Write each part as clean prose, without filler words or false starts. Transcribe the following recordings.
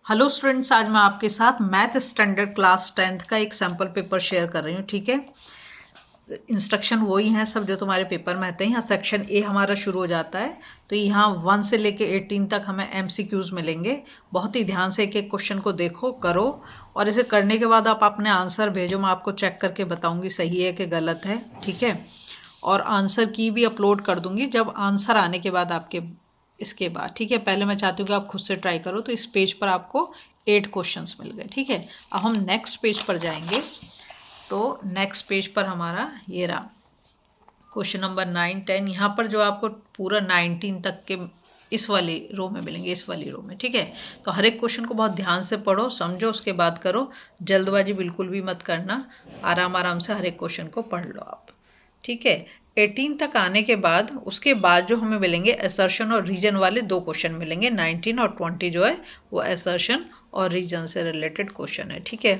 Hello students, आज मैं आपके साथ मैथ स्टैंडर्ड क्लास 10th का एक सैम्पल पेपर शेयर कर रही हूँ। ठीक है, इंस्ट्रक्शन वही हैं सब जो तुम्हारे पेपर में आते हैं। यहाँ सेक्शन ए हमारा शुरू हो जाता है, तो यहाँ 1 से लेके 18 तक हमें MCQs मिलेंगे। बहुत ही ध्यान से एक एक क्वेश्चन को देखो, करो, और इसे करने के बाद आप अपने आंसर भेजो। मैं आपको चेक करके बताऊँगी सही है कि गलत है। ठीक है, और आंसर की भी अपलोड कर दूँगी जब आंसर आने के बाद आपके इसके बाद। ठीक है, पहले मैं चाहती हूँ कि आप खुद से ट्राई करो। तो इस पेज पर आपको 8 क्वेश्चंस मिल गए। ठीक है, अब हम नेक्स्ट पेज पर जाएंगे। तो नेक्स्ट पेज पर हमारा ये रहा क्वेश्चन नंबर 9, 10। यहाँ पर जो आपको पूरा 19 तक के इस वाली रो में मिलेंगे, इस वाली रो में। ठीक है, तो हर एक क्वेश्चन को बहुत ध्यान से पढ़ो, समझो, उसके बाद करो। जल्दबाजी बिल्कुल भी मत करना, आराम आराम से हर एक क्वेश्चन को पढ़ लो आप। ठीक है, 18 तक आने के बाद उसके बाद जो हमें मिलेंगे असर्शन और रीजन वाले 2 क्वेश्चन मिलेंगे। 19 और 20 जो है वो असर्शन और रीजन से रिलेटेड क्वेश्चन है। ठीक है,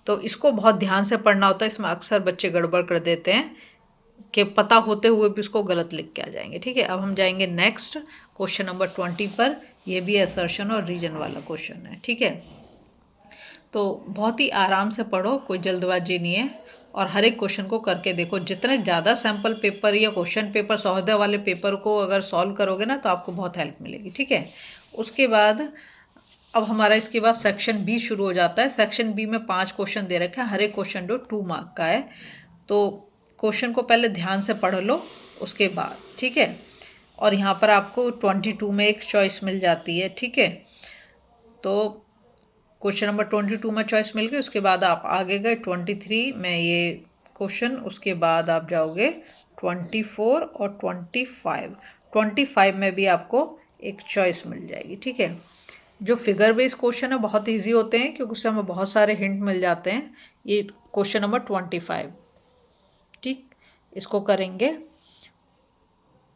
तो इसको बहुत ध्यान से पढ़ना होता है। इसमें अक्सर बच्चे गड़बड़ कर देते हैं कि पता होते हुए भी उसको गलत लिख के आ जाएंगे। ठीक है, अब हम जाएंगे नेक्स्ट क्वेश्चन नंबर 20 पर। यह भी असर्शन और रीजन वाला क्वेश्चन है। ठीक है, तो बहुत ही आराम से पढ़ो, कोई जल्दबाजी नहीं है, और हर एक क्वेश्चन को करके देखो। जितने ज़्यादा सैम्पल पेपर या क्वेश्चन पेपर स्वाध्याय वाले पेपर को अगर सॉल्व करोगे ना, तो आपको बहुत हेल्प मिलेगी। ठीक है, उसके बाद अब हमारा इसके बाद सेक्शन बी शुरू हो जाता है। सेक्शन बी में 5 क्वेश्चन दे रखे हैं, हर एक क्वेश्चन जो 2 मार्क का है। तो क्वेश्चन को पहले ध्यान से पढ़ लो, उसके बाद। ठीक है, और यहाँ पर आपको 22 में एक चॉइस मिल जाती है। ठीक है, तो क्वेश्चन नंबर 22 में चॉइस मिल गई, उसके बाद आप आगे गए 23 में ये क्वेश्चन, उसके बाद आप जाओगे 24 और 25 में भी आपको एक चॉइस मिल जाएगी। ठीक है, जो फिगर बेस्ड क्वेश्चन है बहुत इजी होते हैं, क्योंकि उससे हमें बहुत सारे हिंट मिल जाते हैं। ये क्वेश्चन नंबर 25। ठीक, इसको करेंगे,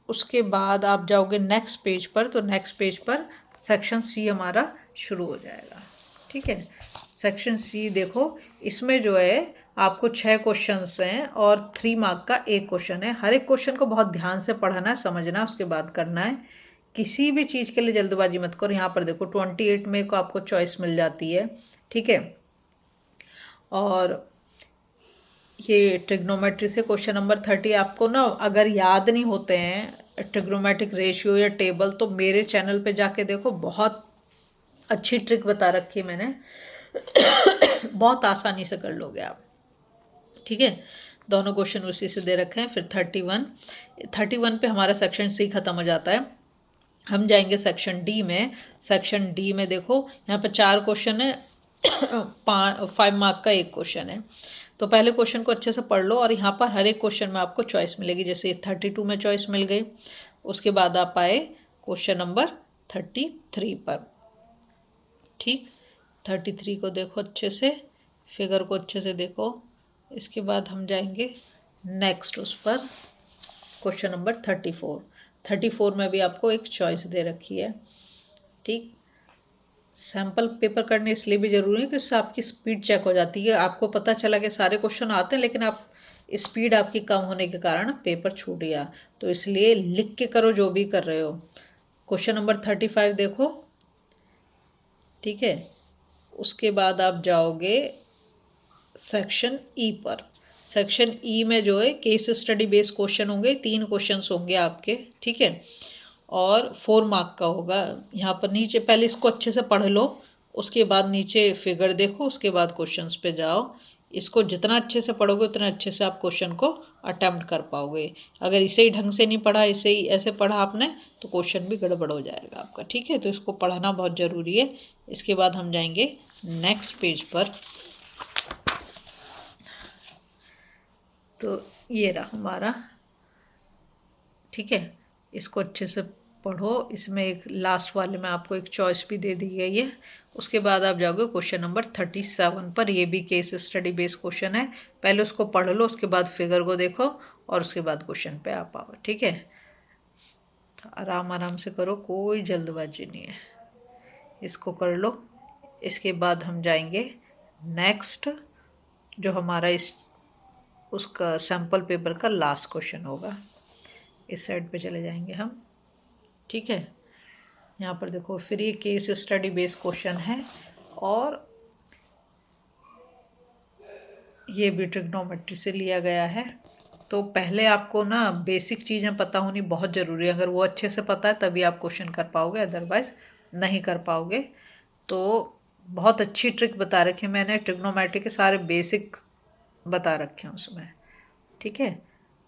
उसके बाद आप जाओगे नेक्स्ट पेज पर। तो नेक्स्ट पेज पर सेक्शन सी हमारा शुरू हो जाएगा। ठीक है, सेक्शन सी देखो, इसमें जो है आपको 6 क्वेश्चंस हैं और 3 मार्क का एक क्वेश्चन है। हर एक क्वेश्चन को बहुत ध्यान से पढ़ना है, समझना है, उसके बाद करना है। किसी भी चीज़ के लिए जल्दबाजी मत करो। यहाँ पर देखो 28 में को आपको चॉइस मिल जाती है। ठीक है, और ये ट्रिग्नोमेट्री से क्वेश्चन नंबर 30 आपको ना अगर याद नहीं होते हैं ट्रिग्नोमेट्रिक रेशियो या टेबल, तो मेरे चैनल पे जाके देखो, बहुत अच्छी ट्रिक बता रखी है मैंने। बहुत आसानी से कर लोगे आप। ठीक है, दोनों क्वेश्चन उसी से दे रखे हैं। फिर 31 पे हमारा सेक्शन सी खत्म हो जाता है। हम जाएंगे सेक्शन डी में। सेक्शन डी में देखो, यहाँ पे 4 क्वेश्चन है, 5 मार्क का एक क्वेश्चन है। तो पहले क्वेश्चन को अच्छे से पढ़ लो, और यहाँ पर हर एक क्वेश्चन में आपको चॉइस मिलेगी। जैसे 32 में चॉइस मिल गई, उसके बाद आप आए क्वेश्चन नंबर 33 पर। ठीक, 33 को देखो अच्छे से, फिगर को अच्छे से देखो। इसके बाद हम जाएंगे नेक्स्ट उस पर, क्वेश्चन नंबर 34 में भी आपको एक चॉइस दे रखी है। ठीक, सैम्पल पेपर करने इसलिए भी ज़रूरी है कि इससे आपकी स्पीड चेक हो जाती है। आपको पता चला कि सारे क्वेश्चन आते हैं, लेकिन आप स्पीड आपकी कम होने के कारण पेपर छूट गया। तो इसलिए लिख के करो जो भी कर रहे हो। क्वेश्चन नंबर 35 देखो। ठीक है, उसके बाद आप जाओगे सेक्शन ई पर। सेक्शन ई में जो है केस स्टडी बेस्ड क्वेश्चन होंगे, 3 क्वेश्चंस होंगे आपके। ठीक है, और 4 मार्क का होगा। यहाँ पर नीचे पहले इसको अच्छे से पढ़ लो, उसके बाद नीचे फिगर देखो, उसके बाद क्वेश्चंस पे जाओ। इसको जितना अच्छे से पढ़ोगे उतना अच्छे से आप क्वेश्चन को अटेम्प्ट कर पाओगे। अगर इसे ही ढंग से नहीं पढ़ा, इसे ही ऐसे पढ़ा आपने, तो क्वेश्चन भी गड़बड़ हो जाएगा आपका। ठीक है, तो इसको पढ़ना बहुत ज़रूरी है। इसके बाद हम जाएंगे नेक्स्ट पेज पर। तो ये रहा हमारा। ठीक है, इसको अच्छे से पढ़ो। इसमें एक लास्ट वाले में आपको एक चॉइस भी दे दी गई है। उसके बाद आप जाओगे क्वेश्चन नंबर 37 पर। ये भी केस स्टडी बेस्ड क्वेश्चन है। पहले उसको पढ़ लो, उसके बाद फिगर को देखो, और उसके बाद क्वेश्चन पे आप आओ। ठीक है, तो आराम आराम से करो, कोई जल्दबाजी नहीं है। इसको कर लो, इसके बाद हम जाएंगे नेक्स्ट, जो हमारा इस उसका सैम्पल पेपर का लास्ट क्वेश्चन होगा। इस साइड पे चले जाएंगे हम। ठीक है, यहाँ पर देखो, फिर ये केस स्टडी बेस्ड क्वेश्चन है। और ये भी ट्रिग्नोमेट्री से लिया गया है। तो पहले आपको ना बेसिक चीज़ें पता होनी बहुत ज़रूरी है, अगर वो अच्छे से पता है तभी आप क्वेश्चन कर पाओगे, अदरवाइज नहीं कर पाओगे। तो बहुत अच्छी ट्रिक बता रखी है मैंने, ट्रिग्नोमेट्री के सारे बेसिक बता रखे हैं उसमें। ठीक है,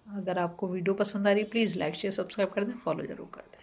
अगर आपको वीडियो पसंद आ रही है प्लीज़ लाइक शेयर सब्सक्राइब कर दें, फॉलो ज़रूर कर दें।